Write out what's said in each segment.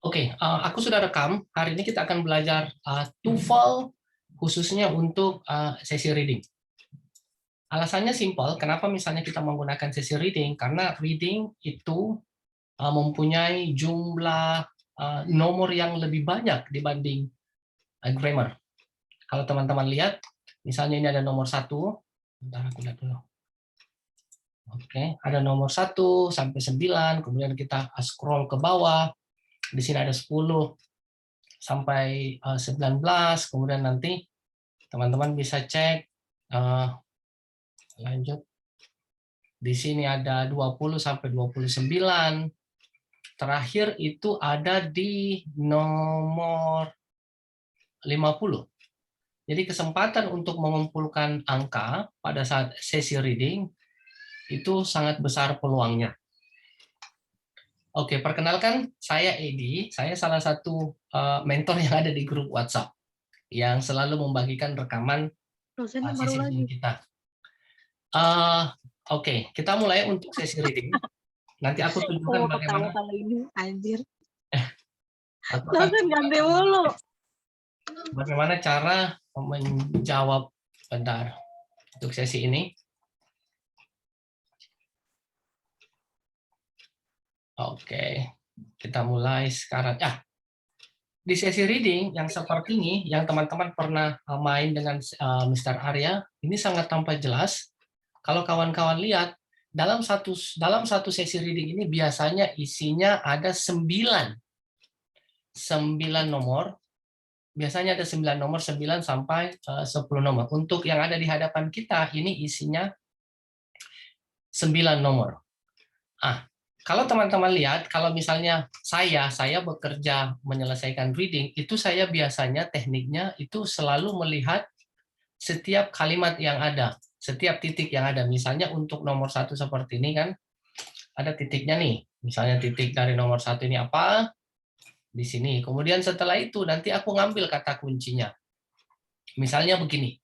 Oke, aku sudah rekam. Hari ini kita akan belajar TOEFL khususnya untuk sesi reading. Alasannya simpel, kenapa misalnya kita menggunakan sesi reading? Karena reading itu mempunyai jumlah nomor yang lebih banyak dibanding grammar. Kalau teman-teman lihat, misalnya ini ada nomor 1, bentar aku lihat dulu. Oke, ada nomor 1 sampai 9, kemudian kita scroll ke bawah, di sini ada 10 sampai 19, kemudian nanti teman-teman bisa cek lanjut. Di sini ada 20 sampai 29. Terakhir itu ada di nomor 50. Jadi kesempatan untuk mengumpulkan angka pada saat sesi reading itu sangat besar peluangnya. Oke, perkenalkan saya Edi. Saya salah satu mentor yang ada di grup WhatsApp yang selalu membagikan rekaman sesi reading kita. Oke, kita mulai untuk sesi reading. Nanti aku tunjukkan bagaimana. Kali ini, anjir. Aku akan ganti mulu. Bagaimana cara menjawab bentar untuk sesi ini. Oke, kita mulai sekarang. Di sesi reading yang seperti ini, yang teman-teman pernah main dengan Mr. Arya, ini sangat tampak jelas. Kalau kawan-kawan lihat, dalam satu sesi reading ini biasanya isinya ada 9 nomor. Biasanya ada 9 nomor, 9 sampai 10 nomor. Untuk yang ada di hadapan kita, ini isinya 9 nomor. Kalau teman-teman lihat, kalau misalnya saya bekerja menyelesaikan reading, itu saya biasanya tekniknya itu selalu melihat setiap kalimat yang ada, setiap titik yang ada. Misalnya untuk nomor 1 seperti ini kan, ada titiknya nih. Misalnya titik dari nomor 1 ini apa? Di sini. Kemudian setelah itu nanti aku ngambil kata kuncinya. Misalnya begini.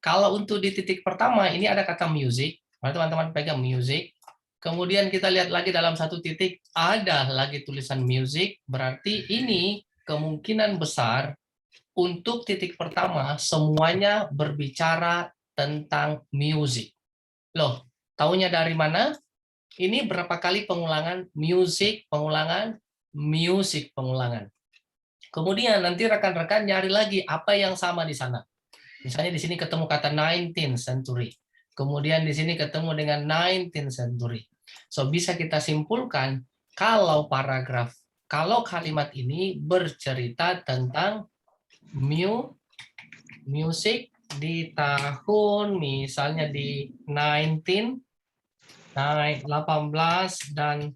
Kalau untuk di titik pertama ini ada kata music, mari teman-teman pegang music. Kemudian kita lihat lagi dalam satu titik ada lagi tulisan music, berarti ini kemungkinan besar untuk titik pertama semuanya berbicara tentang music. Loh, taunya dari mana? Ini berapa kali pengulangan music, pengulangan, music, pengulangan. Kemudian nanti rekan-rekan nyari lagi apa yang sama di sana. Misalnya di sini ketemu kata 19th century. Kemudian di sini ketemu dengan 19th century. So bisa kita simpulkan kalau kalau kalimat ini bercerita tentang music di tahun misalnya di 18 dan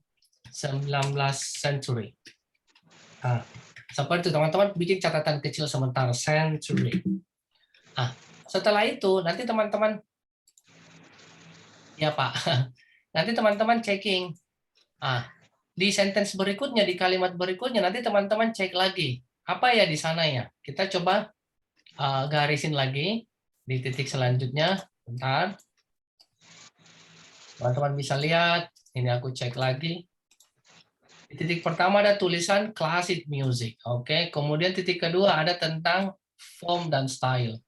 19 century. Seperti itu teman-teman bikin catatan kecil sementara century. Setelah itu nanti teman-teman ya Pak, nanti teman-teman checking. Di sentence berikutnya, di kalimat berikutnya nanti teman-teman cek lagi apa ya di sana ya. Kita coba garisin lagi di titik selanjutnya. Bentar. Teman-teman bisa lihat. Ini aku cek lagi. Di titik pertama ada tulisan classic music. Oke. Kemudian titik kedua ada tentang form dan style.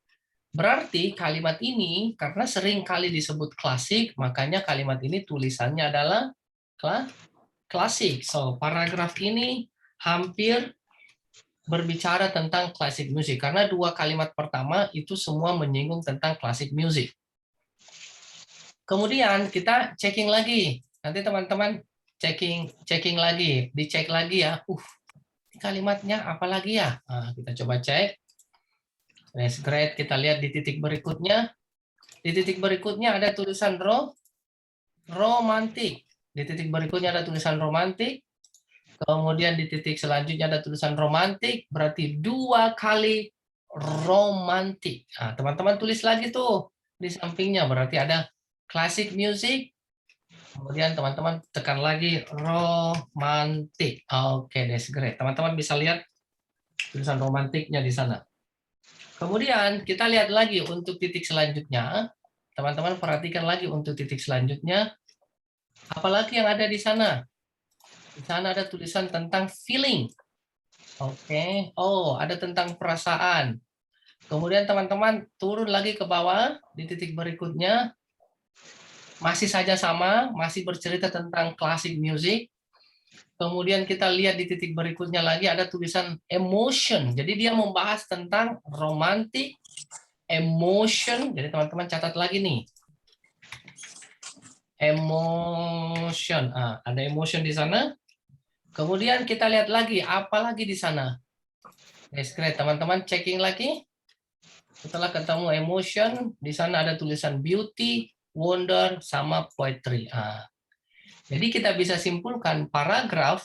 Berarti kalimat ini karena sering kali disebut klasik, makanya kalimat ini tulisannya adalah klasik. So, paragraf ini hampir berbicara tentang classic music karena dua kalimat pertama itu semua menyinggung tentang classic music. Kemudian kita checking lagi. Nanti teman-teman checking lagi, dicek lagi ya. Kalimatnya apa lagi ya? Kita coba cek. That's great. Kita lihat di titik berikutnya. Di titik berikutnya ada tulisan romantik. Di titik berikutnya ada tulisan romantik. Kemudian di titik selanjutnya ada tulisan romantik. Berarti 2 kali romantik. Teman-teman tulis lagi tuh di sampingnya. Berarti ada classic music. Kemudian teman-teman tekan lagi romantik. Oke, that's great. Teman-teman bisa lihat tulisan romantiknya di sana. Kemudian kita lihat lagi untuk titik selanjutnya. Teman-teman perhatikan lagi untuk titik selanjutnya. Apalagi yang ada di sana? Di sana ada tulisan tentang feeling. Oke. Oh, ada tentang perasaan. Kemudian teman-teman turun lagi ke bawah di titik berikutnya. Masih saja sama, masih bercerita tentang classic music. Kemudian kita lihat di titik berikutnya lagi ada tulisan emotion. Jadi dia membahas tentang romantic emotion. Jadi teman-teman catat lagi nih. Emotion. Ada emotion di sana. Kemudian kita lihat lagi, apa lagi di sana? Yes, great. Teman-teman checking lagi. Setelah ketemu emotion, di sana ada tulisan beauty, wonder, sama poetry. Jadi kita bisa simpulkan paragraf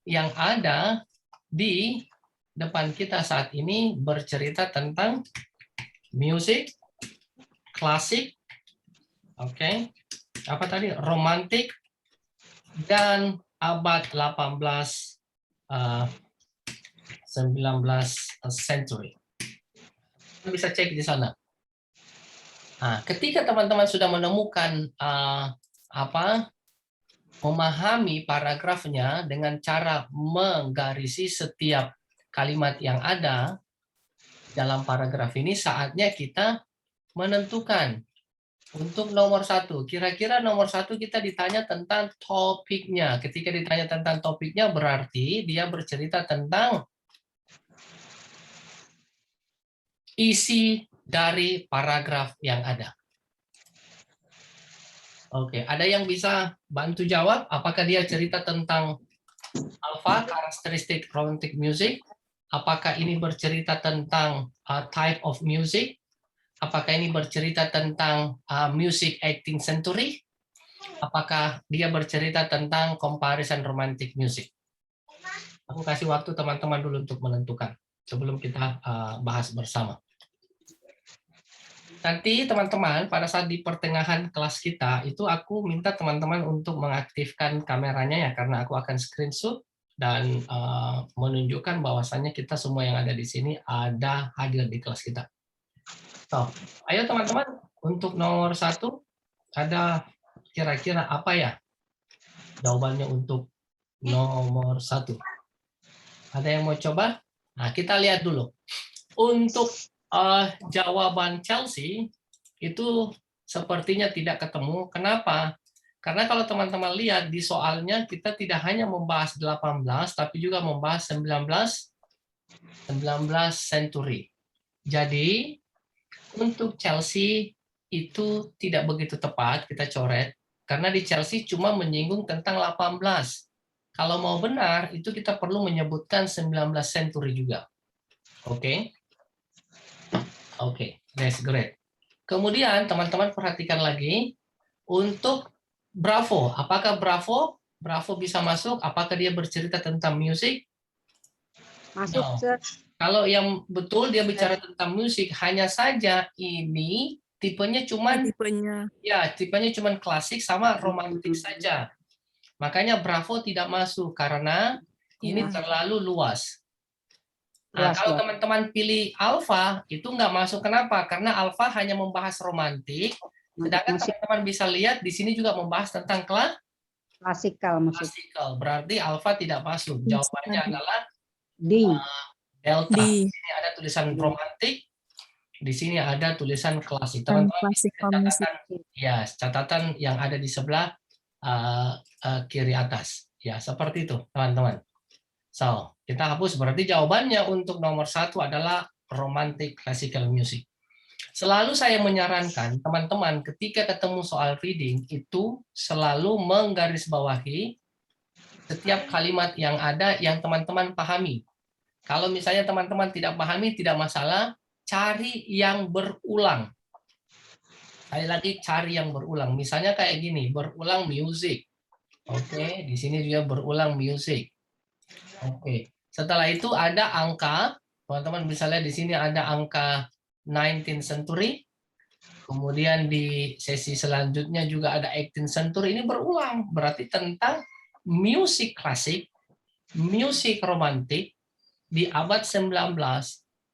yang ada di depan kita saat ini bercerita tentang music, klasik, oke, apa tadi, romantik, dan abad 18, 19 century. Bisa cek di sana. Nah, ketika teman-teman sudah menemukan memahami paragrafnya dengan cara menggarisi setiap kalimat yang ada dalam paragraf ini, saatnya kita menentukan untuk nomor 1. Kira-kira nomor 1 kita ditanya tentang topiknya. Ketika ditanya tentang topiknya berarti dia bercerita tentang isi dari paragraf yang ada. Oke, ada yang bisa bantu jawab? Apakah dia cerita tentang alpha, karakteristik romantic music? Apakah ini bercerita tentang type of music? Apakah ini bercerita tentang music 18th century? Apakah dia bercerita tentang comparison romantic music? Aku kasih waktu teman-teman dulu untuk menentukan sebelum kita bahas bersama. Nanti teman-teman pada saat di pertengahan kelas kita itu aku minta teman-teman untuk mengaktifkan kameranya ya, karena aku akan screenshot dan menunjukkan bahwasannya kita semua yang ada di sini ada hadir di kelas kita. So, ayo teman-teman, untuk nomor 1 ada kira-kira apa ya jawabannya untuk nomor 1? Ada yang mau coba? Nah, kita lihat dulu. Untuk jawaban Chelsea itu sepertinya tidak ketemu. Kenapa? Karena kalau teman-teman lihat di soalnya kita tidak hanya membahas 18 tapi juga membahas 19 century. Jadi untuk Chelsea itu tidak begitu tepat kita coret karena di Chelsea cuma menyinggung tentang 18. Kalau mau benar itu kita perlu menyebutkan 19 century juga. Oke. Oke, that's great. Kemudian teman-teman perhatikan lagi untuk Bravo. Apakah Bravo bisa masuk? Apakah dia bercerita tentang musik? Masuk, No. Sir. Kalau yang betul dia bicara tentang musik, hanya saja ini tipenya cuman tipenya cuman klasik sama romantik saja. Makanya Bravo tidak masuk karena ini terlalu luas. Nah, kalau teman-teman pilih Alpha, itu nggak masuk. Kenapa? Karena Alpha hanya membahas romantik, sedangkan teman-teman bisa lihat di sini juga membahas tentang klasikal musik. klasikal. Berarti Alpha tidak masuk. Jawabannya adalah D. Delta. Di sini ada tulisan romantik, di sini ada tulisan klasik. Teman-teman bisa catatan yang ada di sebelah kiri atas. Ya, seperti itu, teman-teman. So, kita hapus berarti jawabannya untuk nomor 1 adalah romantic classical music. Selalu saya menyarankan teman-teman ketika ketemu soal reading itu selalu menggarisbawahi setiap kalimat yang ada yang teman-teman pahami. Kalau misalnya teman-teman tidak pahami, tidak masalah, cari yang berulang. Sekali lagi cari yang berulang. Misalnya kayak gini, berulang music. Oke, di sini juga berulang music. Oke, setelah itu ada angka, teman-teman bisa lihat di sini ada angka 19th century, kemudian di sesi selanjutnya juga ada 18th century, ini berulang, berarti tentang musik klasik, musik romantik di abad 19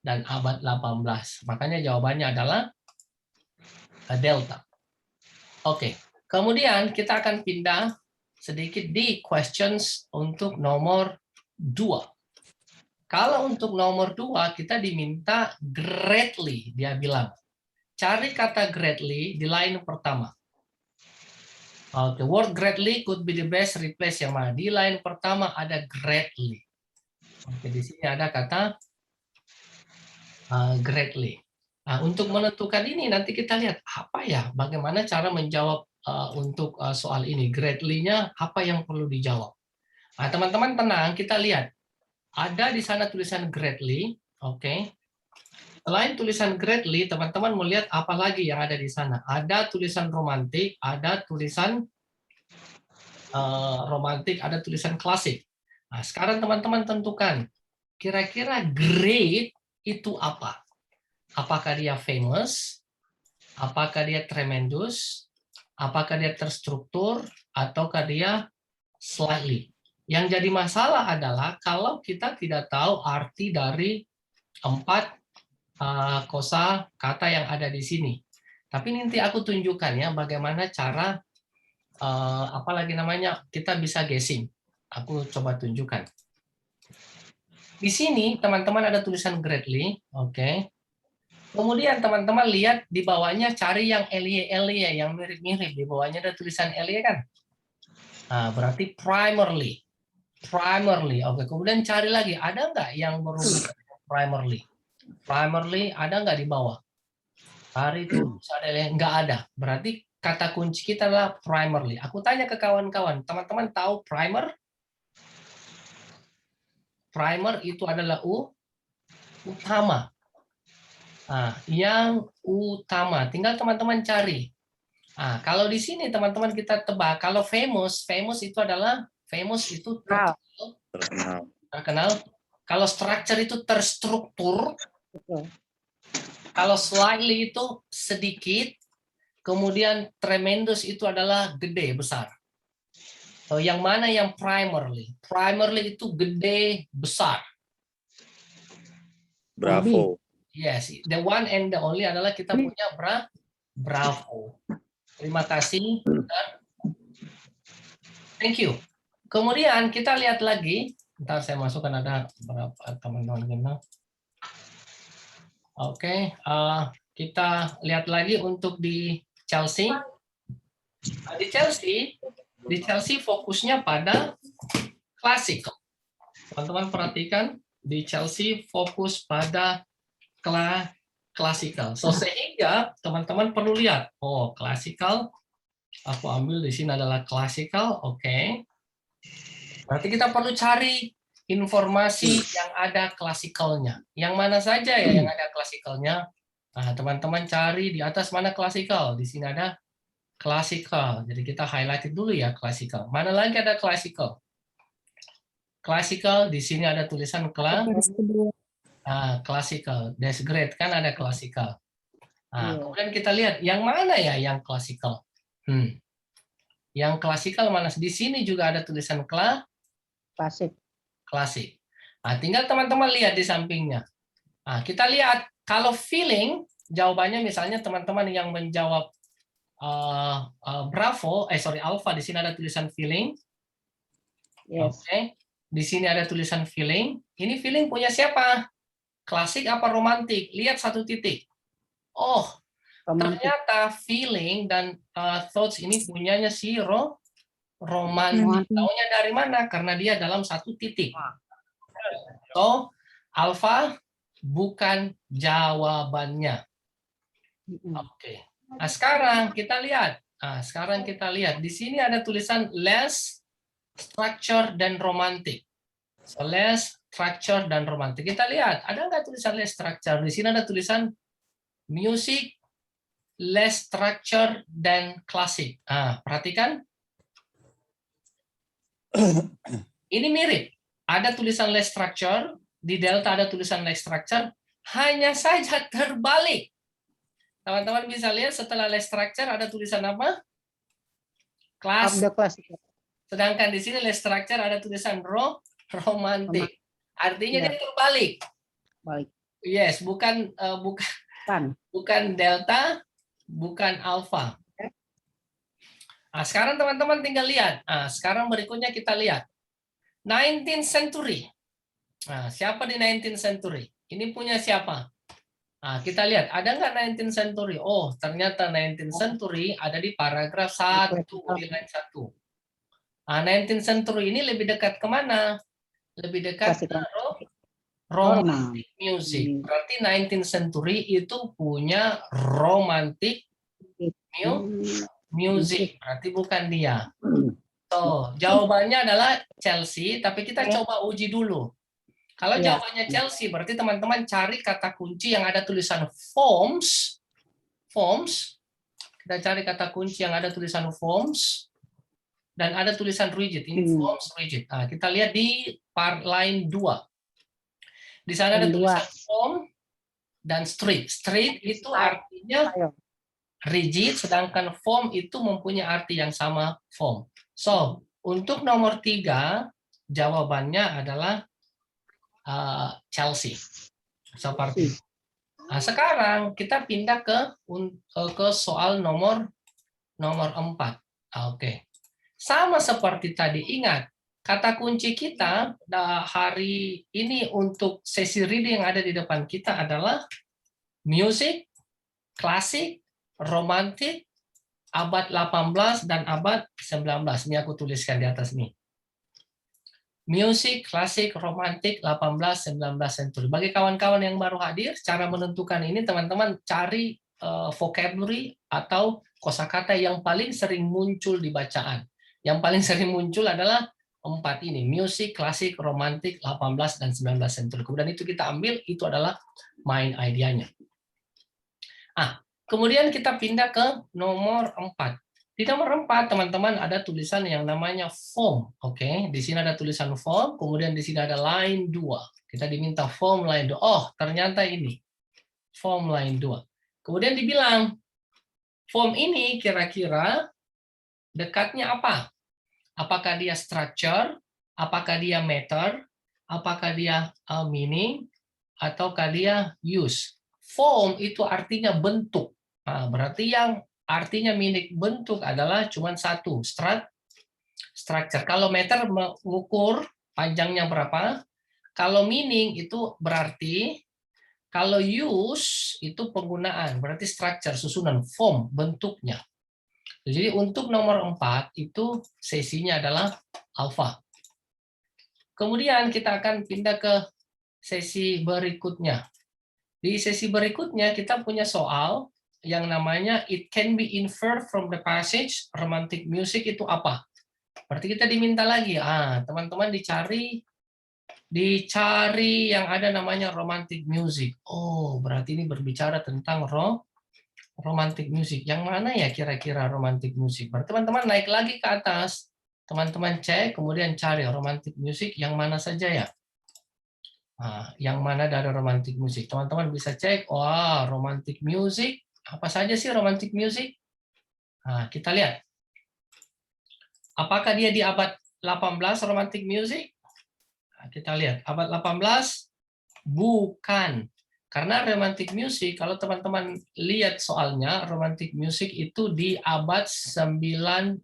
dan abad 18. Makanya jawabannya adalah Delta. Oke, kemudian kita akan pindah sedikit di questions untuk nomor 2. Kalau untuk nomor 2 kita diminta greatly, dia bilang. Cari kata greatly di line pertama. The word greatly could be the best replace yang mana? Di line pertama ada greatly. Oke, di sini ada kata greatly. Nah, untuk menentukan ini nanti kita lihat apa ya, bagaimana cara menjawab untuk soal ini. Greatly-nya apa yang perlu dijawab. Nah, teman-teman tenang, kita lihat. Ada di sana tulisan greatly, oke. Selain tulisan greatly, teman-teman melihat apa lagi yang ada di sana. Ada tulisan romantik, ada tulisan romantik, ada tulisan klasik. Nah, sekarang teman-teman tentukan, kira-kira great itu apa? Apakah dia famous? Apakah dia tremendous? Apakah dia terstruktur? Ataukah dia slightly? Yang jadi masalah adalah kalau kita tidak tahu arti dari 4 kosa kata yang ada di sini. Tapi nanti aku tunjukkan ya bagaimana cara apalagi namanya kita bisa guessing. Aku coba tunjukkan. Di sini teman-teman ada tulisan greatly, oke. Kemudian teman-teman lihat di bawahnya cari yang elie yang mirip-mirip. Di bawahnya ada tulisan elie kan? Nah, berarti primarily. Primarily, oke. Kemudian cari lagi, ada nggak yang berhubungan dengan primarily? Primarily ada nggak di bawah? Cari terus ada yang nggak ada. Berarti kata kunci kita adalah primarily. Aku tanya ke kawan-kawan, teman-teman tahu primer? Primer itu adalah utama. Nah, yang utama. Tinggal teman-teman cari. Nah, kalau di sini teman-teman kita tebak, kalau famous itu adalah terkenal. Kalau structure itu terstruktur. Kalau slightly itu sedikit. Kemudian tremendous itu adalah gede, besar. So, yang mana yang primarily? Primarily itu gede, besar. Bravo. Yes, the one and the only adalah kita punya bravo. Terima kasih. Thank you. Kemudian kita lihat lagi. Ntar saya masukkan ada beberapa teman-teman kita. Oke, kita lihat lagi untuk di Chelsea. Nah, di Chelsea fokusnya pada klasik. Teman-teman perhatikan, di Chelsea fokus pada klasikal. So sehingga teman-teman perlu lihat, oh klasikal, aku ambil di sini adalah klasikal, oke. Berarti kita perlu cari informasi yang ada klasikalnya. Yang mana saja ya yang ada klasikalnya? Nah, teman-teman cari di atas mana klasikal. Di sini ada klasikal. Jadi kita highlight dulu ya klasikal. Mana lagi ada klasikal? Klasikal di sini ada tulisan klasikal. That's great kan ada klasikal. Nah, kemudian kita lihat yang mana ya yang klasikal. Yang klasikal mana? Di sini juga ada tulisan klasik. Nah, tinggal teman-teman lihat di sampingnya. Nah, kita lihat kalau feeling jawabannya misalnya teman-teman yang menjawab alpha, di sini ada tulisan feeling. Yes. Oke. Di sini ada tulisan feeling. Ini feeling punya siapa? Klasik apa romantik? Lihat satu titik. Oh, romantik. Ternyata feeling dan thoughts ini punyanya si romantik. Taunya dari mana? Karena dia dalam satu titik. So, alpha bukan jawabannya. Oke. Nah, sekarang kita lihat. Di sini ada tulisan less structure dan romantik. So, less structure dan romantik. Kita lihat, ada nggak tulisan less structure? Di sini ada tulisan music, less structure, dan klasik. Perhatikan. Ini mirip. Ada tulisan less structure, di delta ada tulisan less structure, hanya saja terbalik. Teman-teman bisa lihat setelah less structure ada tulisan apa? Sedangkan di sini less structure ada tulisan romantik. Artinya dia terbalik. Yes, bukan delta, bukan alpha. Nah, sekarang teman-teman tinggal lihat. Nah, sekarang berikutnya kita lihat. 19th century. Nah, siapa di 19th century? Ini punya siapa? Nah, kita lihat, ada nggak 19th century? Oh, ternyata 19th century ada di paragraf 1, di line 1. Nah, 19th century ini lebih dekat kemana? Lebih dekat Klasik ke normal. romantic music. Berarti 19th century itu punya romantic music. Berarti bukan dia. So, jawabannya adalah Chelsea, tapi kita coba uji dulu. Kalau Iya. jawabannya Chelsea, berarti teman-teman cari kata kunci yang ada tulisan forms. Forms. Kita cari kata kunci yang ada tulisan forms. Dan ada tulisan rigid. Ini forms rigid. Nah, kita lihat di line 2. Di sana ada tulisan form dan street. Street itu artinya rigid, sedangkan form itu mempunyai arti yang sama form. So, untuk nomor 3, jawabannya adalah Chelsea. Seperti itu. Nah, sekarang kita pindah ke soal nomor 4. Oke. Sama seperti tadi, ingat, kata kunci kita hari ini untuk sesi reading yang ada di depan kita adalah music, klasik, romantik, abad 18 dan abad 19. Ini aku tuliskan di atas ini. Musik, klasik, romantik, 18-19 century. Bagi kawan-kawan yang baru hadir, cara menentukan ini teman-teman cari vocabulary atau kosakata yang paling sering muncul di bacaan. Yang paling sering muncul adalah 4 ini, musik, klasik, romantik, 18 dan 19 century. Kemudian itu kita ambil, itu adalah main idenya. Kemudian kita pindah ke nomor 4. Di nomor 4, teman-teman, ada tulisan yang namanya form. Oke, di sini ada tulisan form, kemudian di sini ada line 2. Kita diminta form line 2. Oh, ternyata ini. Form line 2. Kemudian dibilang, form ini kira-kira dekatnya apa? Apakah dia structure? Apakah dia matter? Apakah dia meaning? Ataukah dia use? Form itu artinya bentuk. Nah, berarti yang artinya milik bentuk adalah cuma satu, structure. Kalau meter mengukur panjangnya berapa, kalau meaning itu berarti, kalau use itu penggunaan, berarti structure, susunan, form, bentuknya. Jadi untuk nomor 4 itu sesinya adalah alpha. Kemudian kita akan pindah ke sesi berikutnya. Di sesi berikutnya kita punya soal yang namanya it can be inferred from the passage romantic music itu apa? Berarti kita diminta lagi, teman-teman dicari yang ada namanya romantic music. Oh, berarti ini berbicara tentang romantic music. Yang mana ya kira-kira romantic music? Berarti teman-teman naik lagi ke atas. Teman-teman cek, kemudian cari romantic music yang mana saja ya? Yang mana dari romantic music? Teman-teman bisa cek, wah, romantic music, apa saja sih romantic music? Kita lihat. Apakah dia di abad 18 romantic music? Kita lihat, abad 18? Bukan. Karena romantic music, kalau teman-teman lihat soalnya, romantic music itu di abad 19.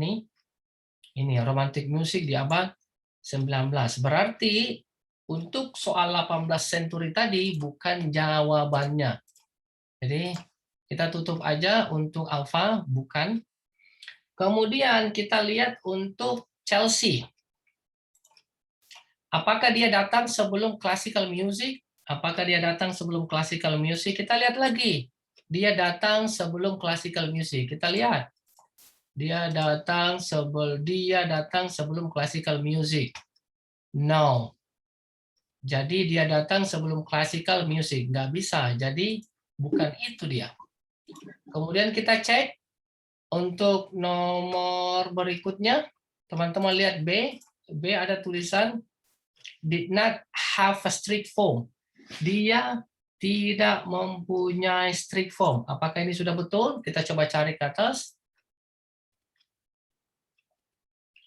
Nih, ini romantic music di abad 19. Berarti untuk soal 18 century tadi bukan jawabannya. Jadi kita tutup aja untuk alpha, bukan. Kemudian kita lihat untuk Chelsea. Apakah dia datang sebelum classical music? Apakah dia datang sebelum classical music? Kita lihat lagi. Dia datang sebelum classical music. Kita lihat. Dia datang sebelum classical music. No. Jadi dia datang sebelum classical music. Nggak bisa. Jadi bukan itu dia. Kemudian kita cek untuk nomor berikutnya. Teman-teman lihat B. B ada tulisan did not have a strict form. Dia tidak mempunyai strict form. Apakah ini sudah betul? Kita coba cari ke atas.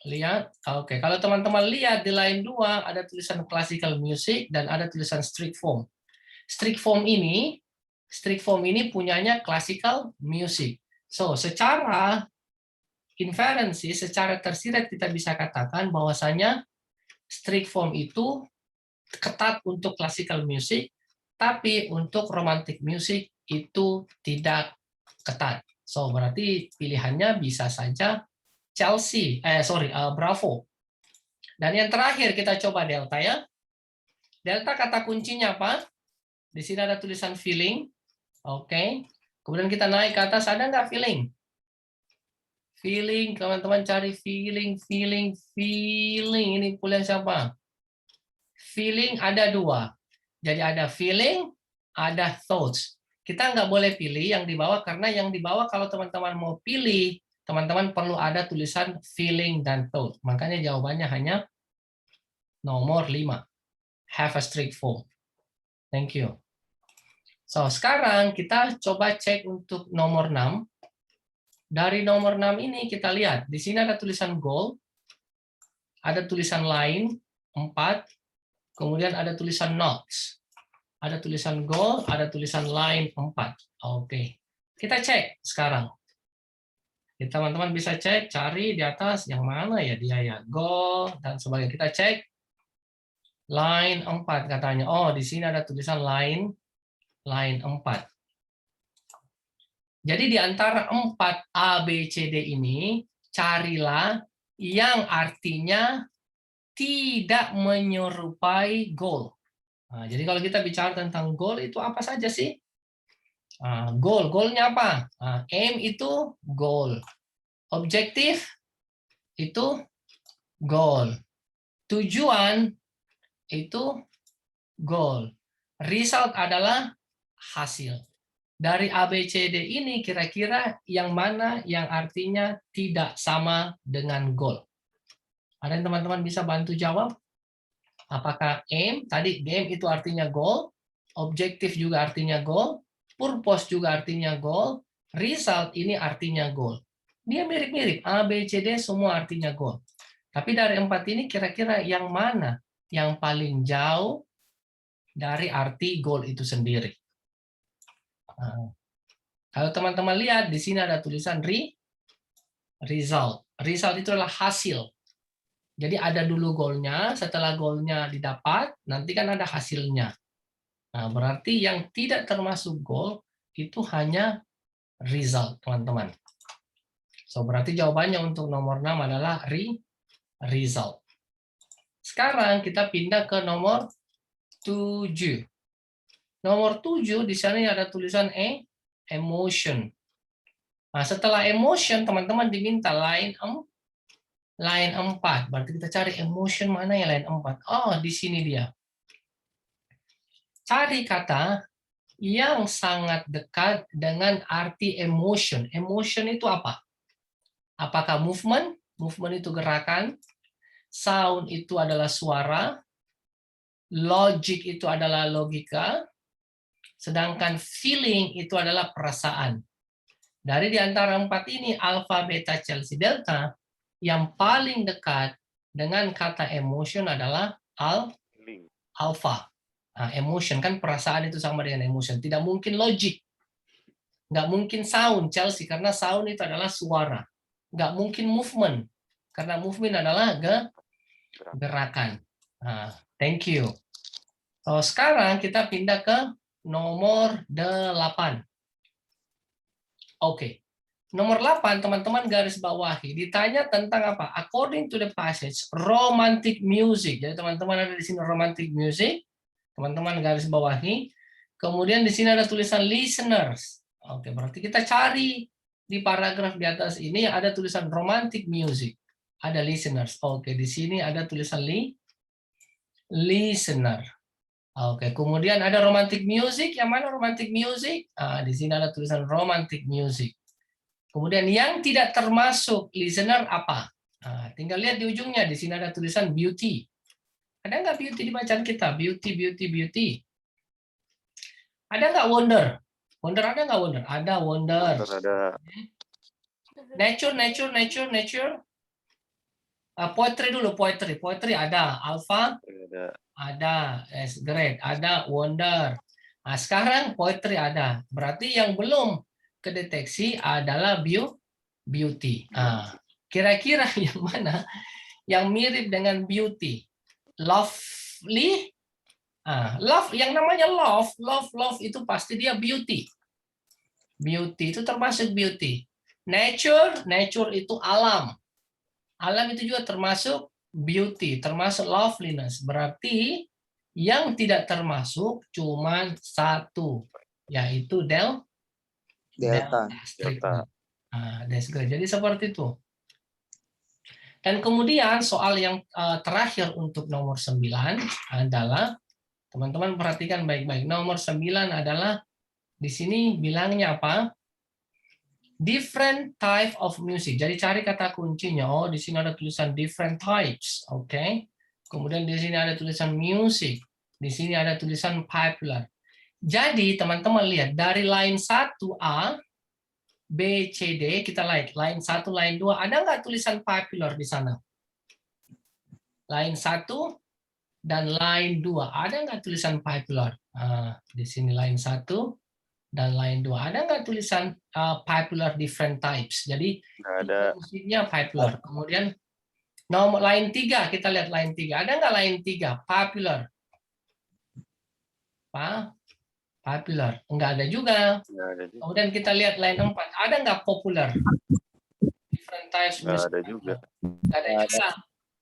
Lihat. Oke, kalau teman-teman lihat di line 2 ada tulisan classical music dan ada tulisan strict form. Strict form ini punyanya classical music. So, secara inferensi, secara tersirat kita bisa katakan bahwasanya strict form itu ketat untuk classical music, tapi untuk romantic music itu tidak ketat. So berarti pilihannya bisa saja Bravo. Dan yang terakhir kita coba delta ya. Delta kata kuncinya apa? Di sini ada tulisan feeling. Oke. Kemudian kita naik ke atas, ada nggak feeling? Feeling, teman-teman cari feeling. Ini kuliah siapa? Feeling ada dua. Jadi ada feeling, ada thoughts. Kita nggak boleh pilih yang di bawah, karena yang di bawah kalau teman-teman mau pilih, teman-teman perlu ada tulisan feeling dan thought. Makanya jawabannya hanya nomor 5. Have a strict fold. Thank you. So, sekarang kita coba cek untuk nomor 6. Dari nomor 6 ini kita lihat, di sini ada tulisan goal, ada tulisan line 4, kemudian ada tulisan notes. Ada tulisan goal, ada tulisan line 4. Oke. Kita cek sekarang. Teman-teman bisa cek, cari di atas yang mana ya dia ya. Goal dan sebagainya. Kita cek line 4 katanya. Oh, di sini ada tulisan line 4. Jadi di antara 4 A, B, C, D ini, carilah yang artinya tidak menyerupai goal. Nah, jadi kalau kita bicara tentang goal itu apa saja sih? Goalnya apa? Aim itu goal. Objektif itu goal. Tujuan itu goal. Result adalah hasil. Dari A, B, C, D ini kira-kira yang mana yang artinya tidak sama dengan goal? Ada yang teman-teman bisa bantu jawab? Apakah aim, tadi aim itu artinya goal, objektif juga artinya goal, purpose juga artinya goal, result ini artinya goal. Dia mirip-mirip, A, B, C, D semua artinya goal. Tapi dari 4 ini kira-kira yang mana yang paling jauh dari arti goal itu sendiri? Kalau teman-teman lihat di sini ada tulisan result. Result itu adalah hasil. Jadi ada dulu goalnya, setelah goalnya didapat, nanti kan ada hasilnya. Nah, berarti yang tidak termasuk goal itu hanya result, teman-teman. So, berarti jawabannya untuk nomor 6 adalah result. Sekarang kita pindah ke nomor 7. Nomor 7 di sana ada tulisan emotion. Nah, setelah emotion, teman-teman diminta line 4. Berarti kita cari emotion mana ya line 4. Oh, di sini dia. Cari kata yang sangat dekat dengan arti emotion. Emotion itu apa? Apakah movement? Movement itu gerakan. Sound itu adalah suara. Logic itu adalah logika. Sedangkan feeling itu adalah perasaan. Dari di antara 4 ini, alpha, beta, Chelsea, delta, yang paling dekat dengan kata emotion adalah alpha. Nah, emotion kan perasaan itu sama dengan emotion. Tidak mungkin logic. Nggak mungkin sound, Chelsea, karena sound itu adalah suara. Nggak mungkin movement, karena movement adalah gerakan. Nah, thank you. So, sekarang kita pindah ke nomor 8. Oke. Nomor 8, teman-teman garis bawahi. Ditanya tentang apa? According to the passage, romantic music. Jadi teman-teman ada di sini romantic music. Teman-teman garis bawahi. Kemudian di sini ada tulisan listeners. Oke, berarti kita cari di paragraf di atas ini ada tulisan romantic music. Ada listeners. Oke, di sini ada tulisan listener. Oke, kemudian ada romantic music. Yang mana romantic music? Di sini ada tulisan romantic music. Kemudian yang tidak termasuk listener apa? Tinggal lihat di ujungnya. Di sini ada tulisan beauty. Ada nggak beauty di bacaan kita? Beauty, beauty, beauty. Ada nggak wonder? Wonder ada nggak wonder? Ada wonder. Ada. Nature, nature, nature, nature. Poetry dulu, poetry. Poetry ada. Alpha. Ada. Great. Ada wonder. Nah, sekarang poetry ada. Berarti yang belum kedeteksi adalah beauty. Kira-kira yang mana yang mirip dengan beauty? Lovely Love, yang namanya love itu pasti dia beauty. Beauty itu termasuk beauty. Nature itu alam. Alam itu juga termasuk beauty, termasuk loveliness. Berarti yang tidak termasuk cuma satu, yaitu Delta. treatment. That's good. Jadi seperti itu. Dan kemudian soal yang terakhir untuk nomor 9 adalah, teman-teman perhatikan baik-baik. Nomor 9 adalah di sini bilangnya apa? Different type of music. Jadi cari kata kuncinya. Oh, di sini ada tulisan different types. Oke. Kemudian di sini ada tulisan music. Di sini ada tulisan popular. Jadi teman-teman lihat dari line 1A, B, C, D, kita lihat line 1, line 2, ada nggak tulisan popular di sana? Line 1 dan line 2, ada nggak tulisan popular? Di sini line 1 dan line 2, ada nggak tulisan popular different types? Jadi ada musiknya popular. Kemudian nomor line 3, kita lihat line 3, ada nggak line 3 popular? Popular, enggak ada juga. Kemudian kita lihat line 4, ada nggak popular? Different types music. ada juga. Enggak ada juga.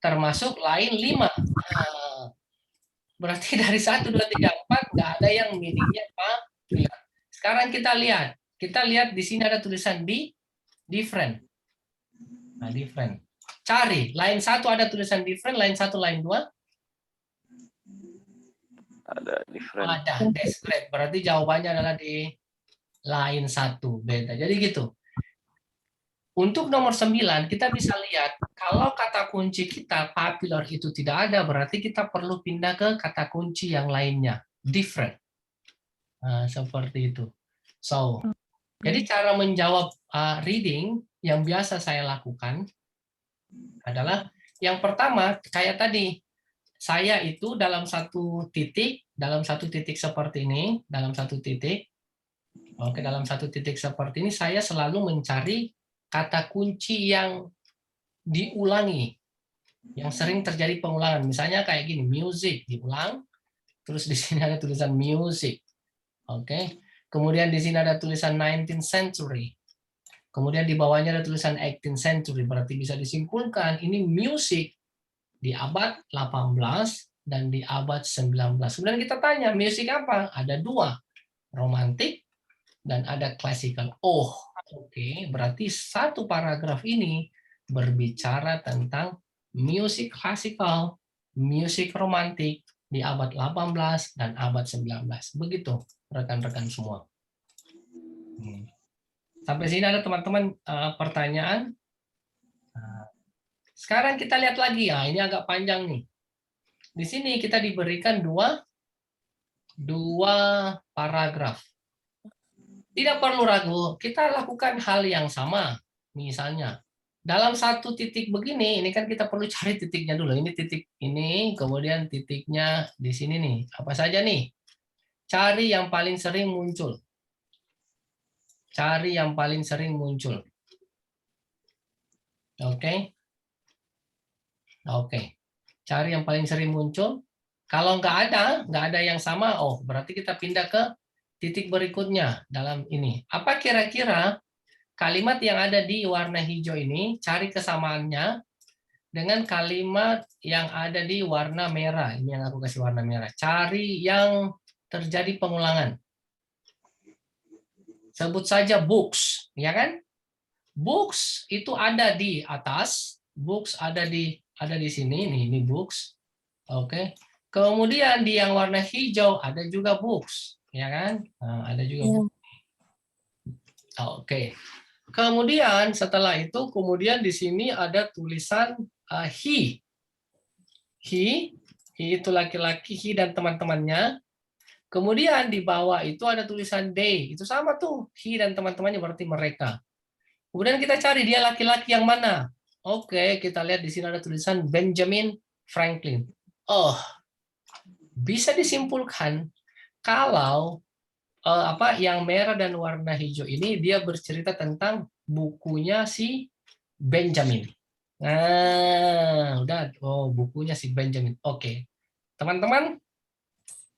Termasuk line 5. Berarti dari 1, 2, 3, 4 nggak ada yang meaningnya popular. Sekarang kita lihat di sini ada tulisan different. Different. Cari line 1 ada tulisan different, line 1, line 2 Ada different. ada. That's great. Berarti jawabannya adalah di line 1 beta. Jadi gitu. Untuk nomor 9 kita bisa lihat kalau kata kunci kita popular itu tidak ada, berarti kita perlu pindah ke kata kunci yang lainnya, different. Seperti itu. So, jadi cara menjawab reading yang biasa saya lakukan adalah yang pertama kayak tadi, saya itu dalam satu titik seperti ini, dalam satu titik seperti ini saya selalu mencari kata kunci yang diulangi, yang sering terjadi pengulangan. Misalnya kayak gini, music diulang, terus di sini ada tulisan music. Oke. Kemudian di sini ada tulisan 19th century. Kemudian di bawahnya ada tulisan 18th century. Berarti bisa disimpulkan ini music di abad 18 dan di abad 19. Kemudian kita tanya, music apa? Ada 2, romantik dan ada classical. Oh, oke. Berarti satu paragraf ini berbicara tentang musik klasikal, musik romantik di abad 18 dan abad 19. Begitu, rekan-rekan semua. Sampai sini ada teman-teman pertanyaan? Sekarang kita lihat lagi ya, ini agak panjang nih. Di sini kita diberikan dua paragraf. Tidak perlu ragu, kita lakukan hal yang sama. Misalnya, dalam satu titik begini, ini kan kita perlu cari titiknya dulu. Ini titik ini, kemudian titiknya di sini nih. Apa saja nih? Cari yang paling sering muncul. Cari yang paling sering muncul. Oke. Cari yang paling sering muncul. Kalau nggak ada yang sama, oh berarti kita pindah ke titik berikutnya dalam ini. Apa kira-kira kalimat yang ada di warna hijau ini, cari kesamaannya dengan kalimat yang ada di warna merah. Ini yang aku kasih warna merah. Cari yang terjadi pengulangan. Sebut saja books, ya kan? Books itu ada di atas, books ada di sini, ini books. Oke. Kemudian di yang warna hijau ada juga books, ya kan? Ada juga books. Oke. Kemudian setelah itu kemudian di sini ada tulisan he. He itu laki-laki, he dan teman-temannya. Kemudian di bawah itu ada tulisan they. Itu sama tuh, he dan teman-temannya berarti mereka. Kemudian kita cari dia laki-laki yang mana. Oke, kita lihat di sini ada tulisan Benjamin Franklin. Oh, bisa disimpulkan kalau yang merah dan warna hijau ini dia bercerita tentang bukunya si Benjamin. Nah, udah. Oh, bukunya si Benjamin. Oke. Teman-teman,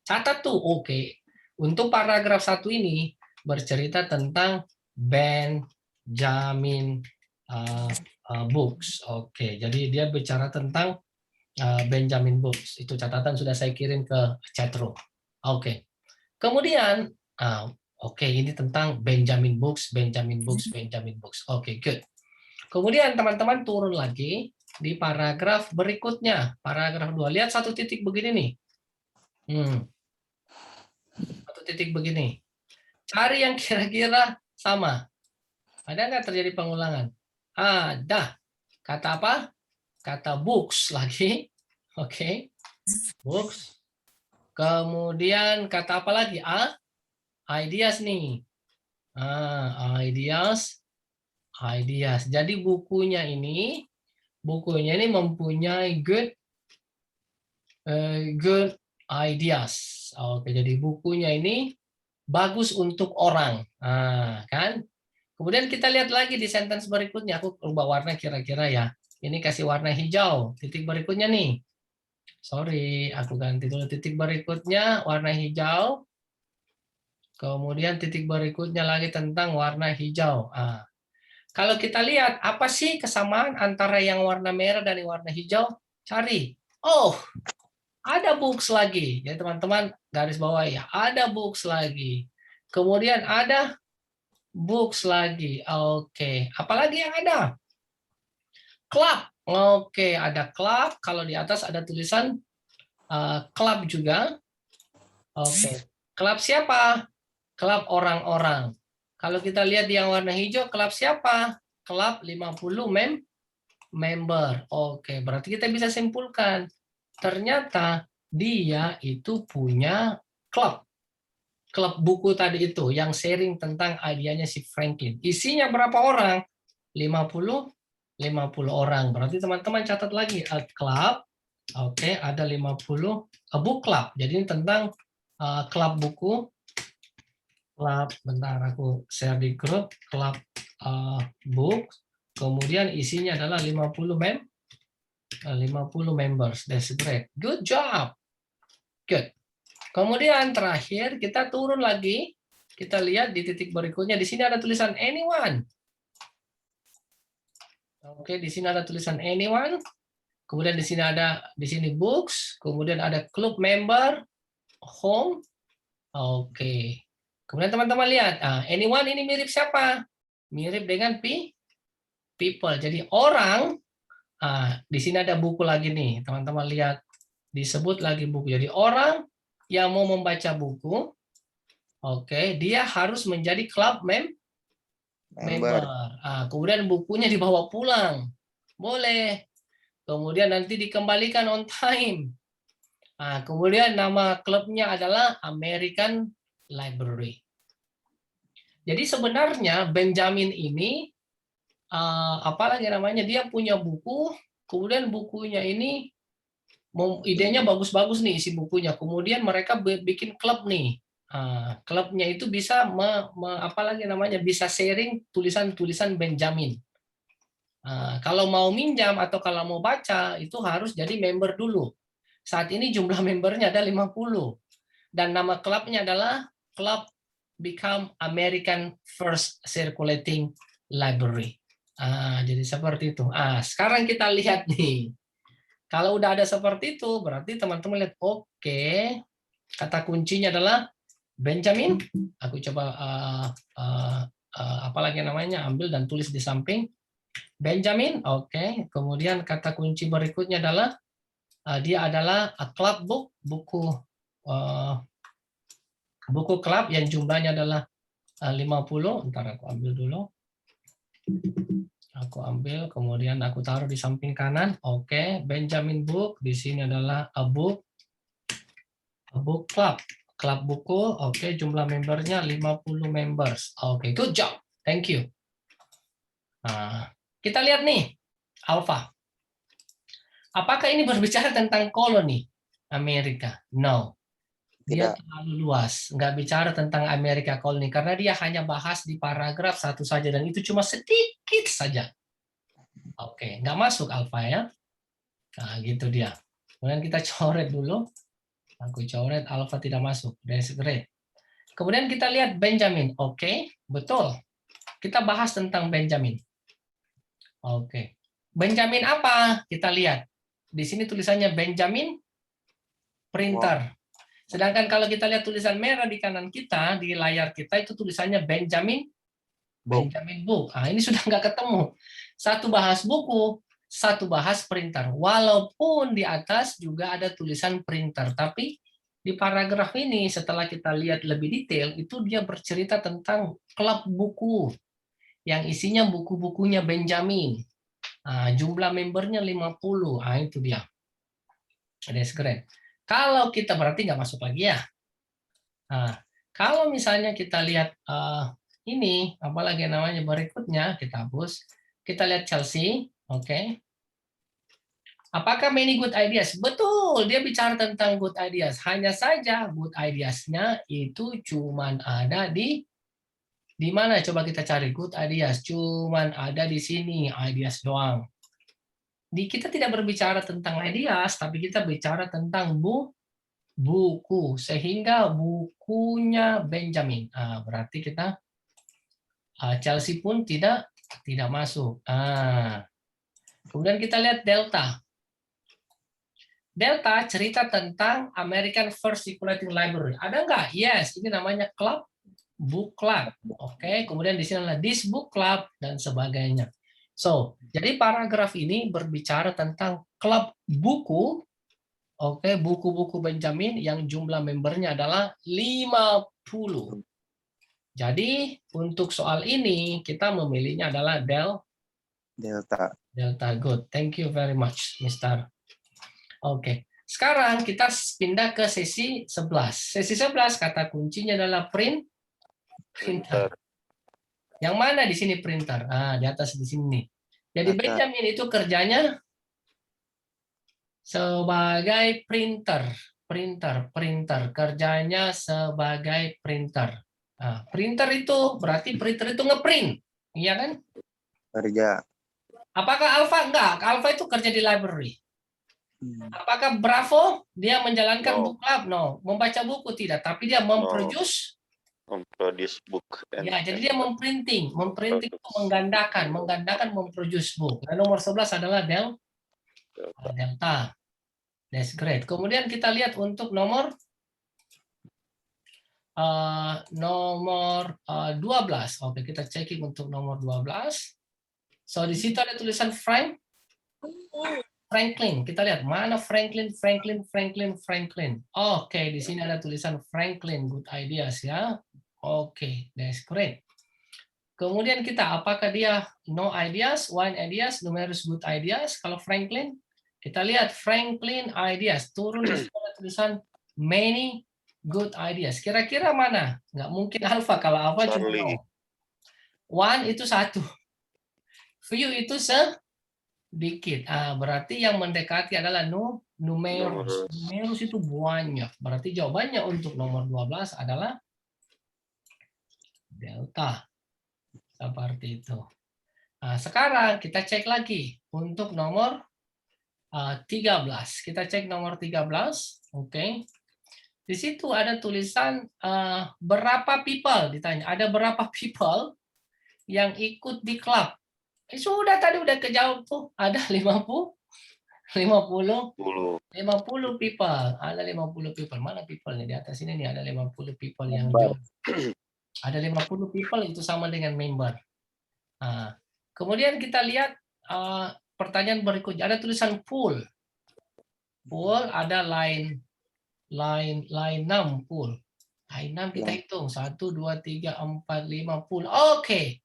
Catat tuh, oke. Untuk paragraf 1 ini bercerita tentang Benjamin Books. Oke, jadi dia bicara tentang Benjamin Books. Itu catatan sudah saya kirim ke chat room. Oke. Kemudian, oke, ini tentang Benjamin Books, Benjamin Books, Benjamin Books. Oke, good. Kemudian teman-teman turun lagi di paragraf berikutnya, paragraf 2. Lihat satu titik begini nih. Satu titik begini. Cari yang kira-kira sama. Ada nggak terjadi pengulangan? Ada. Kata apa? Kata books lagi. Oke. Books. Kemudian kata apa lagi? Ideas nih. Ideas. Ideas. Jadi bukunya ini mempunyai good ideas. Oke, jadi bukunya ini bagus untuk orang. Kan? Kemudian kita lihat lagi di sentence berikutnya. Aku ubah warna kira-kira ya. Ini kasih warna hijau. Titik berikutnya nih. Sorry, aku ganti dulu. Titik berikutnya warna hijau. Kemudian titik berikutnya lagi tentang warna hijau. Kalau kita lihat, apa sih kesamaan antara yang warna merah dan yang warna hijau? Cari. Oh, ada books lagi. Ya teman-teman, garis bawah ya. Ada books lagi. Kemudian ada books lagi. Oke. Apalagi yang ada? Club. Oke, ada club. Kalau di atas ada tulisan club juga. Oke. Club siapa? Klub orang-orang. Kalau kita lihat yang warna hijau, klub siapa? Klub 50 member. Oke, berarti kita bisa simpulkan. Ternyata dia itu punya klub. Klub buku tadi itu, yang sharing tentang idenya si Franklin. Isinya berapa orang? 50 orang. Berarti teman-teman catat lagi. Klub. Oke, ada 50. Book club. Jadi ini tentang klub buku. Club, bentar aku share di grup, club book, kemudian isinya adalah 50 members. That's great. Good job. Good. Kemudian terakhir kita turun lagi, kita lihat di titik berikutnya, di sini ada tulisan anyone. Oke, di sini ada tulisan anyone. Kemudian di sini books, kemudian ada club member, home. Oke. Kemudian teman-teman lihat, anyone ini mirip siapa? Mirip dengan people. Jadi orang, di sini ada buku lagi nih, teman-teman lihat, disebut lagi buku. Jadi orang yang mau membaca buku, oke, dia harus menjadi club member. Kemudian bukunya dibawa pulang, boleh. Kemudian nanti dikembalikan on time. Kemudian nama klubnya adalah American Library. Jadi sebenarnya Benjamin ini apalagi namanya, dia punya buku, kemudian bukunya ini idenya bagus-bagus nih isi bukunya. Kemudian mereka bikin klub nih. Klubnya itu bisa apalagi namanya, bisa sharing tulisan-tulisan Benjamin. Kalau mau minjam atau kalau mau baca itu harus jadi member dulu. Saat ini jumlah membernya ada 50. Dan nama klubnya adalah Club Become American First Circulating Library. Jadi seperti itu. Sekarang kita lihat nih. Kalau udah ada seperti itu, berarti teman-teman lihat, oke, kata kuncinya adalah Benjamin. Aku coba apalagi namanya, ambil dan tulis di samping. Benjamin, oke. Kemudian kata kunci berikutnya adalah dia adalah a club book, buku klub yang jumlahnya adalah 50. Ntar aku ambil dulu. Aku ambil, kemudian aku taruh di samping kanan. Oke, Benjamin Book. Di sini adalah a book club. Klub buku, oke, jumlah membernya 50 members. Oke, good job. Thank you. Kita lihat nih, Alpha. Apakah ini berbicara tentang koloni Amerika? No. Dia terlalu luas. Nggak bicara tentang Amerika koloni, karena dia hanya bahas di paragraf 1 saja, dan itu cuma sedikit saja. Oke, nggak masuk Alpha ya. Nah, gitu dia. Kemudian kita coret dulu. Aku coret alfa tidak masuk. That's great. Kemudian kita lihat Benjamin. Oke, betul. Kita bahas tentang Benjamin. Oke. Benjamin apa? Kita lihat. Di sini tulisannya Benjamin printer. Sedangkan kalau kita lihat tulisan merah di kanan kita, di layar kita itu tulisannya Benjamin book. Ah, ini sudah nggak ketemu. Satu bahas buku, satu bahas printer. Walaupun di atas juga ada tulisan printer, tapi di paragraf ini setelah kita lihat lebih detail, itu dia bercerita tentang klub buku yang isinya buku-bukunya Benjamin. Nah, jumlah membernya 50. Ah, itu dia. That's great. Kalau kita berarti nggak masuk lagi ya. Nah, kalau misalnya kita lihat ini, apalagi namanya berikutnya, kita hapus. Kita lihat Chelsea, oke. Apakah many good ideas? Betul, dia bicara tentang good ideas. Hanya saja good ideas-nya itu cuman ada di mana? Coba kita cari good ideas. Cuman ada di sini, ideas doang. Kita tidak berbicara tentang ideas, tapi kita bicara tentang buku, sehingga bukunya Benjamin. Berarti kita Chelsea pun tidak masuk. Kemudian kita lihat Delta. Delta cerita tentang American First Circulating Library. Ada nggak? Yes, ini namanya club, book club. Oke, kemudian di sini adalah this book club dan sebagainya. So, jadi paragraf ini berbicara tentang klub buku. Oke, buku-buku Benjamin yang jumlah membernya adalah 50. Jadi untuk soal ini kita memilihnya adalah Delta. Good. Thank you very much, Mr. Oke. Sekarang kita pindah ke sesi 11. Sesi 11 kata kuncinya adalah printer. Yang mana di sini printer? Di atas di sini. Jadi Benjamin itu kerjanya sebagai printer. Kerjanya sebagai printer. Printer itu berarti printer itu ngeprint, iya kan? Kerja. Apakah Alpha? Enggak, Alpha itu kerja di library. Apakah Bravo dia menjalankan book club? No. Membaca buku tidak, tapi dia memproduce book. Ya, jadi dia memprinting itu menggandakan memproduce book. Nah, nomor 11 adalah Delta. That's great. Kemudian kita lihat untuk nomor 12. Oke, kita checking untuk nomor 12. So di situ ada tulisan Franklin. Kita lihat mana Franklin. Oke, di sini ada tulisan Franklin. Good ideas ya. Oke, that's great. Kemudian kita, apakah dia no ideas, one ideas, numerous good ideas? Kalau Franklin, kita lihat Franklin ideas. Turun di situ ada tulisan many good ideas. Kira-kira mana? Nggak mungkin Alpha. Kalau Alpha cuma no. One itu satu. Few itu sedikit. Berarti yang mendekati adalah numerous. Numerous itu banyak. Berarti jawabannya untuk nomor 12 adalah Delta. Seperti itu. Sekarang kita cek lagi untuk nomor 13. Kita cek nomor 13. Oke. Di situ ada tulisan berapa people, ditanya. Ada berapa people yang ikut di klub? Sudah tadi udah kejawab tuh. Ada 50 people. Ada 50 people. Mana people-nya? Di atas ini nih ada 50 people yang jawab. Ada 50 people itu sama dengan member. Kemudian kita lihat pertanyaan berikutnya. Ada tulisan pool. Pool ada line 6 pool. Line 6 kita hitung. 1, 2, 3, 4, 5 pool. Oke.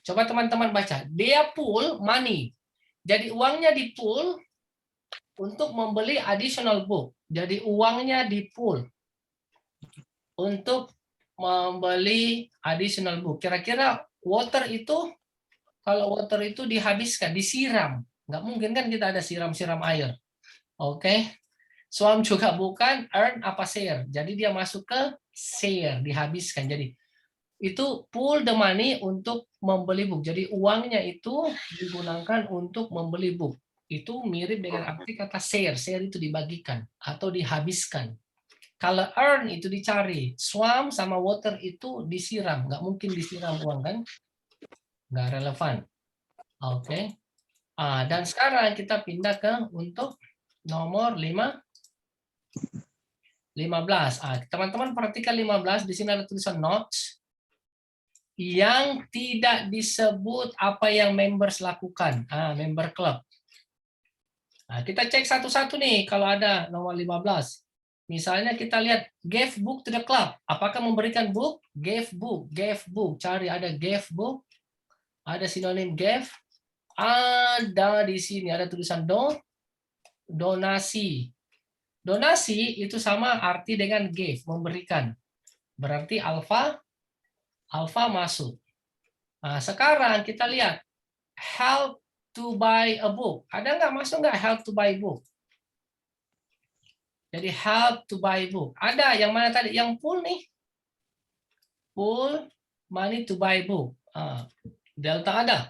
Coba teman-teman baca. Dia pool money. Jadi uangnya di pool untuk membeli additional book. Jadi uangnya di pool untuk membeli additional book. Kira-kira water itu, kalau water itu dihabiskan, disiram. Nggak mungkin kan kita ada siram-siram air. Oke. Swam juga bukan, earn apa share. Jadi dia masuk ke share, dihabiskan. Jadi itu pool the money untuk membeli book. Jadi uangnya itu digunakan untuk membeli book. itu mirip dengan arti kata share. Share itu dibagikan atau dihabiskan. Kalau earn itu dicari. Swam sama water itu disiram. Nggak mungkin disiram uang kan? Nggak relevan. Oke. Dan sekarang kita pindah ke untuk nomor 15. Teman-teman perhatikan 15. Di sini ada tulisan notes yang tidak disebut apa yang members lakukan. Member club. Kita cek satu-satu nih kalau ada nomor 15. Misalnya kita lihat gave book to the club. Apakah memberikan book? Gave book, gave book. Cari ada gave book. Ada sinonim gave. Ada di sini ada tulisan donasi. Donasi itu sama arti dengan give, memberikan. Berarti alfa masuk. Sekarang kita lihat help to buy a book. Ada nggak masuk nggak help to buy book? Jadi help to buy book. Ada yang mana tadi? Yang pool nih. Pool money to buy book. Delta ada.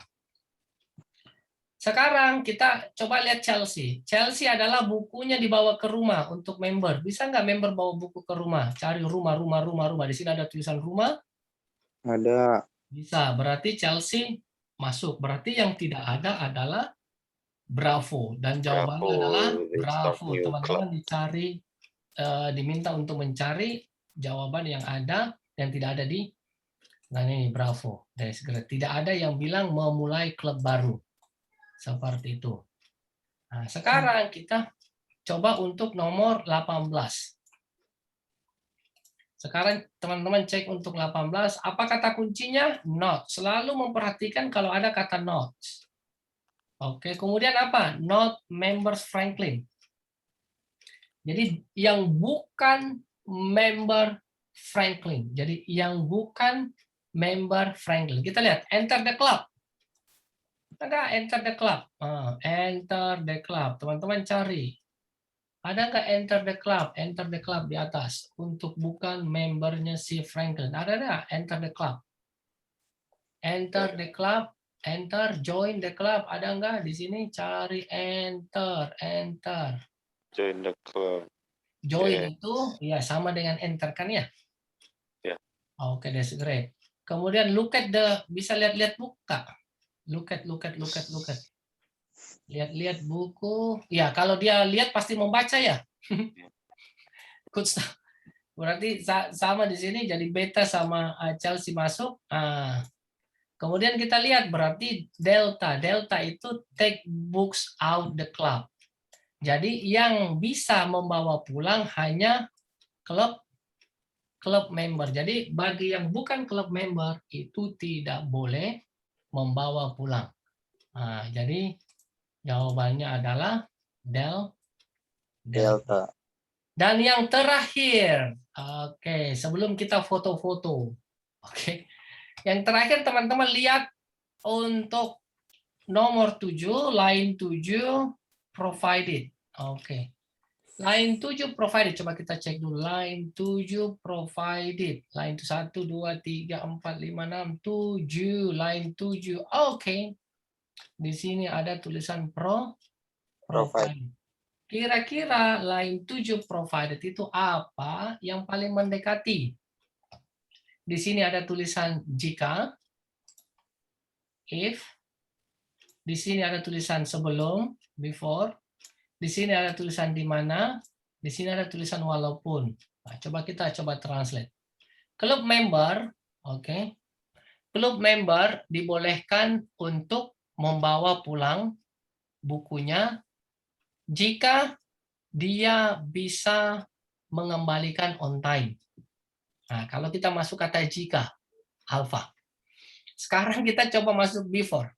Sekarang kita coba lihat Chelsea. Chelsea adalah bukunya dibawa ke rumah untuk member. Bisa nggak member bawa buku ke rumah? Cari rumah. Di sini ada tulisan rumah. Ada. Bisa. Berarti Chelsea masuk. Berarti yang tidak ada adalah Bravo. Dan jawabannya adalah Bravo. Teman-teman dicari, diminta untuk mencari jawaban yang ada dan tidak ada di. Nah ini Bravo. Tidak ada yang bilang memulai klub baru. Seperti itu. Nah, sekarang kita coba untuk nomor 18. Sekarang teman-teman cek untuk 18. Apa kata kuncinya? Not. Selalu memperhatikan kalau ada kata not. Oke, kemudian apa? Not members Franklin. Jadi yang bukan member Franklin. Jadi yang bukan member Franklin. Kita lihat, enter the club. Enggak, enter the club. Enter the club. Teman-teman cari. Ada nggak enter the club? Enter the club di atas. Untuk bukan membernya si Franklin. Ada nggak enter the club? Enter the club. Enter, join the club. Ada nggak di sini? Cari enter. Join the club. Join itu ya sama dengan enter kan ya? Ya. Oke, that's great. Kemudian look at the, bisa lihat-lihat buka. Look at. Lihat-lihat buku. Ya, kalau dia lihat pasti membaca ya. Good stuff. Berarti sama di sini jadi beta sama Chelsea masuk. Kemudian kita lihat berarti delta. Delta itu take books out the club. Jadi yang bisa membawa pulang hanya klub member. Jadi bagi yang bukan klub member itu tidak boleh membawa pulang. Jadi jawabannya adalah delta. Dan yang terakhir, oke, sebelum kita foto-foto, oke, yang terakhir teman-teman lihat untuk nomor 7, line 7 provided, oke. Line 7 provided, coba kita cek dulu. Line 7 provided. Line 1, 2, 3, 4, 5, 6, 7. Line 7, oke. Di sini ada tulisan provided. Kira-kira line 7 provided itu apa yang paling mendekati? Di sini ada tulisan jika, if. Di sini ada tulisan sebelum, before. Di sini ada tulisan di mana, di sini ada tulisan walaupun. Nah, kita coba translate. Klub member, oke. Klub member dibolehkan untuk membawa pulang bukunya jika dia bisa mengembalikan on time. Nah, kalau kita masuk kata jika, alpha. Sekarang kita coba masuk before.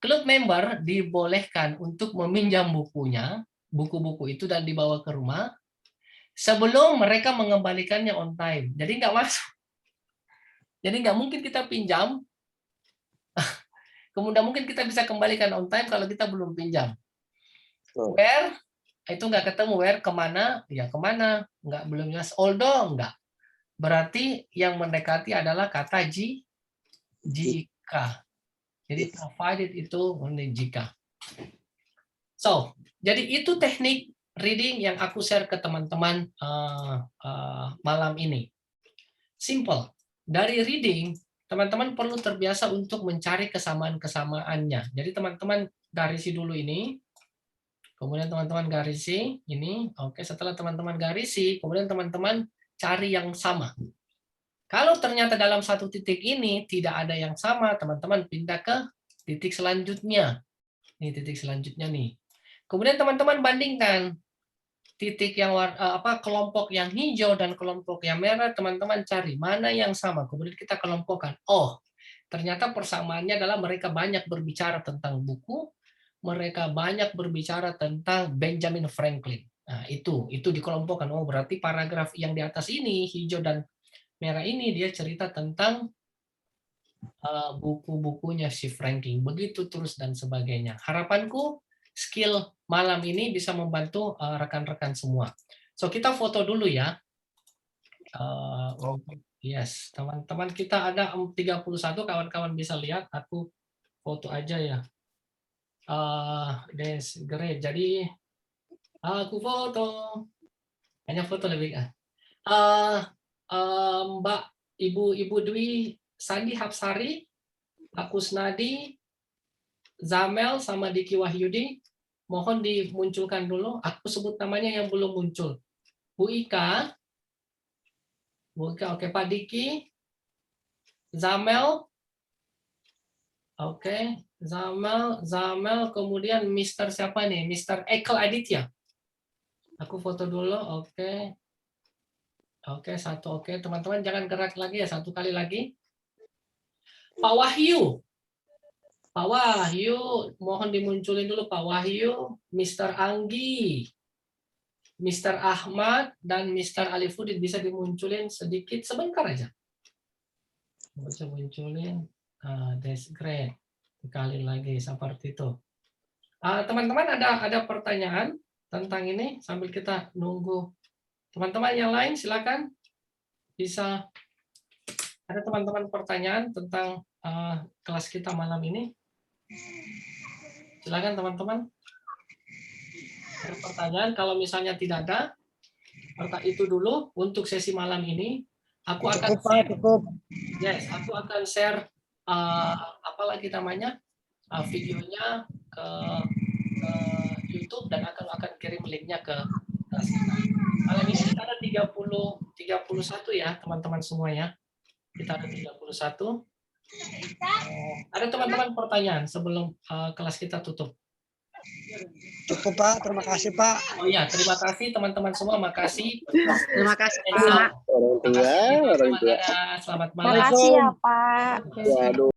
Klub member dibolehkan untuk meminjam bukunya, buku-buku itu dan dibawa ke rumah, sebelum mereka mengembalikannya on time. Jadi nggak masuk. Jadi nggak mungkin kita pinjam, kemudian mungkin kita bisa kembalikan on time kalau kita belum pinjam. Where? Itu nggak ketemu. Where? Kemana? Ya kemana? Nggak, belum jelas. Although nggak. Berarti yang mendekati adalah kata jika. Jadi provided itu jika. So, jadi itu teknik reading yang aku share ke teman-teman malam ini. Simple. Dari reading, teman-teman perlu terbiasa untuk mencari kesamaan-kesamaannya. Jadi teman-teman garisi dulu ini, kemudian teman-teman garisi ini. Oke, setelah teman-teman garisi, kemudian teman-teman cari yang sama. Kalau ternyata dalam satu titik ini tidak ada yang sama, teman-teman pindah ke titik selanjutnya. Ini titik selanjutnya nih. Kemudian teman-teman bandingkan titik yang kelompok yang hijau dan kelompok yang merah, teman-teman cari mana yang sama, kemudian kita kelompokkan. Oh, ternyata persamaannya adalah mereka banyak berbicara tentang buku, mereka banyak berbicara tentang Benjamin Franklin. Nah, itu dikelompokkan. Oh, berarti paragraf yang di atas ini, hijau dan merah ini, dia cerita tentang buku-bukunya si Franklin. Begitu terus dan sebagainya. Harapanku skill malam ini bisa membantu rekan-rekan semua. So, kita foto dulu ya. Yes, teman-teman kita ada 31, kawan-kawan bisa lihat. Aku foto aja ya. That's great. Jadi, aku foto. Hanya foto lebih. Mbak Ibu Dwi Sandi Hapsari, aku Kusnadi, Zamel sama Diki Wahyudi, mohon dimunculkan dulu. Aku sebut namanya yang belum muncul. Bu Ika, oke, Pak Diki, Zamel, oke, Zamel, kemudian Mr. siapa nih? Mr. Ekel Aditya. Aku foto dulu, oke. Oke, satu, oke. Teman-teman jangan gerak lagi ya, satu kali lagi. Pak Wahyu. Pak Wahyu, mohon dimunculin dulu Pak Wahyu, Mr. Anggi, Mr. Ahmad, dan Mr. Alifudin bisa dimunculin sedikit, sebentar aja. Bisa munculin, that's great. Sekali lagi seperti itu. Teman-teman ada pertanyaan tentang ini sambil kita nunggu. Teman-teman yang lain silakan bisa. Ada teman-teman pertanyaan tentang kelas kita malam ini? Silakan teman-teman. Ada pertanyaan, kalau misalnya tidak ada, itu dulu untuk sesi malam ini. Aku akan share, yes, aku akan share apa lagi namanya videonya ke YouTube dan akan kirim linknya ke kelas kita. Malam ini kita ada 31 ya teman-teman semua ya. Kita ada 31. Ada teman-teman pertanyaan sebelum kelas kita tutup? Cukup Pak, terima kasih Pak. Oh iya, terima kasih teman-teman semua, makasih. Terima kasih Pak. Orang tua. Selamat malam. Makasih ya Pak. Waduh.